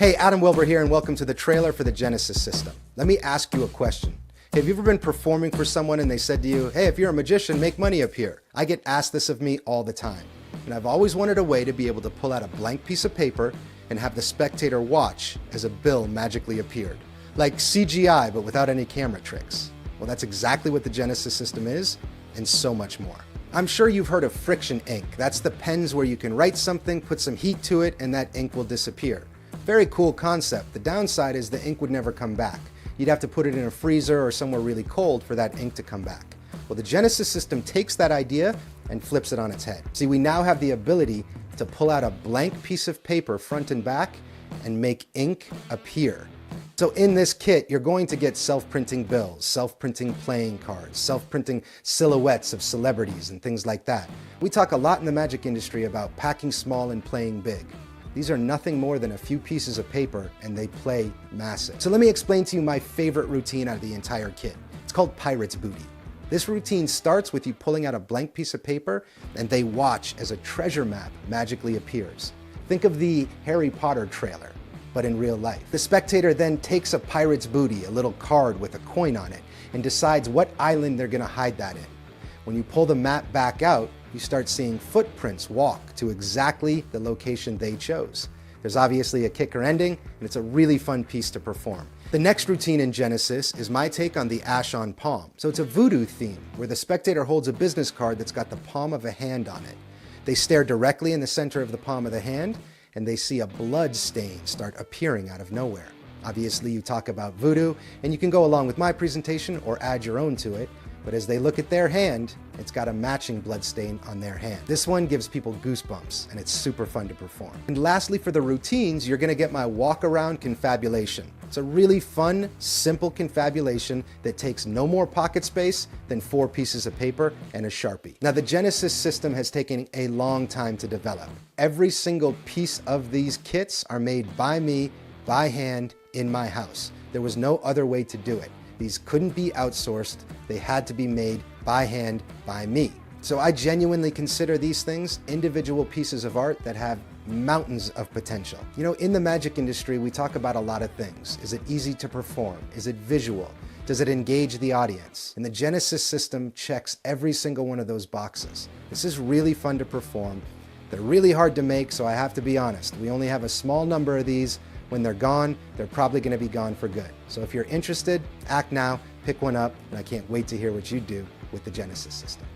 Hey, Adam Wilber here, and welcome to the trailer for the Genesis system. Let me ask you a question. Have you ever been performing for someone and they said to you, hey, if you're a magician, make money up here? I get asked this of me all the time. And I've always wanted a way to be able to pull out a blank piece of paper and have the spectator watch as a bill magically appeared. Like CGI, but without any camera tricks. Well, that's exactly what the Genesis system is, and so much more. I'm sure you've heard of friction ink. That's the pens where you can write something, put some heat to it, and that ink will disappear. Very cool concept. The downside is the ink would never come back. You'd have to put it in a freezer or somewhere really cold for that ink to come back. Well, the Genesis system takes that idea and flips it on its head. See, we now have the ability to pull out a blank piece of paper front and back and make ink appear. So in this kit, you're going to get self-printing bills, self-printing playing cards, self-printing silhouettes of celebrities and things like that. We talk a lot in the magic industry about packing small and playing big. These are nothing more than a few pieces of paper, and they play massive. So let me explain to you my favorite routine out of the entire kit. It's called Pirate's Booty. This routine starts with you pulling out a blank piece of paper, and they watch as a treasure map magically appears. Think of the Harry Potter trailer, but in real life. The spectator then takes a pirate's booty, a little card with a coin on it, and decides what island they're gonna hide that in. When you pull the map back out, you start seeing footprints walk to exactly the location they chose. There's obviously a kicker ending, and it's a really fun piece to perform. The next routine in Genesis is my take on the Ash on Palm. So it's a voodoo theme, where the spectator holds a business card that's got the palm of a hand on it. They stare directly in the center of the palm of the hand, and they see a blood stain start appearing out of nowhere. Obviously, you talk about voodoo, and you can go along with my presentation or add your own to it. But as they look at their hand, it's got a matching blood stain on their hand. This one gives people goosebumps, and it's super fun to perform. And lastly, for the routines, you're gonna get my walk-around confabulation. It's a really fun, simple confabulation that takes no more pocket space than 4 pieces of paper and a Sharpie. Now, the Genesis system has taken a long time to develop. Every single piece of these kits are made by me, by hand, in my house. There was no other way to do it. These couldn't be outsourced. They had to be made by hand, by me. So I genuinely consider these things individual pieces of art that have mountains of potential. You know, in the magic industry, we talk about a lot of things. Is it easy to perform? Is it visual? Does it engage the audience? And the Genesis system checks every single one of those boxes. This is really fun to perform. They're really hard to make, so I have to be honest. We only have a small number of these. When they're gone, they're probably gonna be gone for good. So if you're interested, act now, pick one up, and I can't wait to hear what you do with the Genesis system.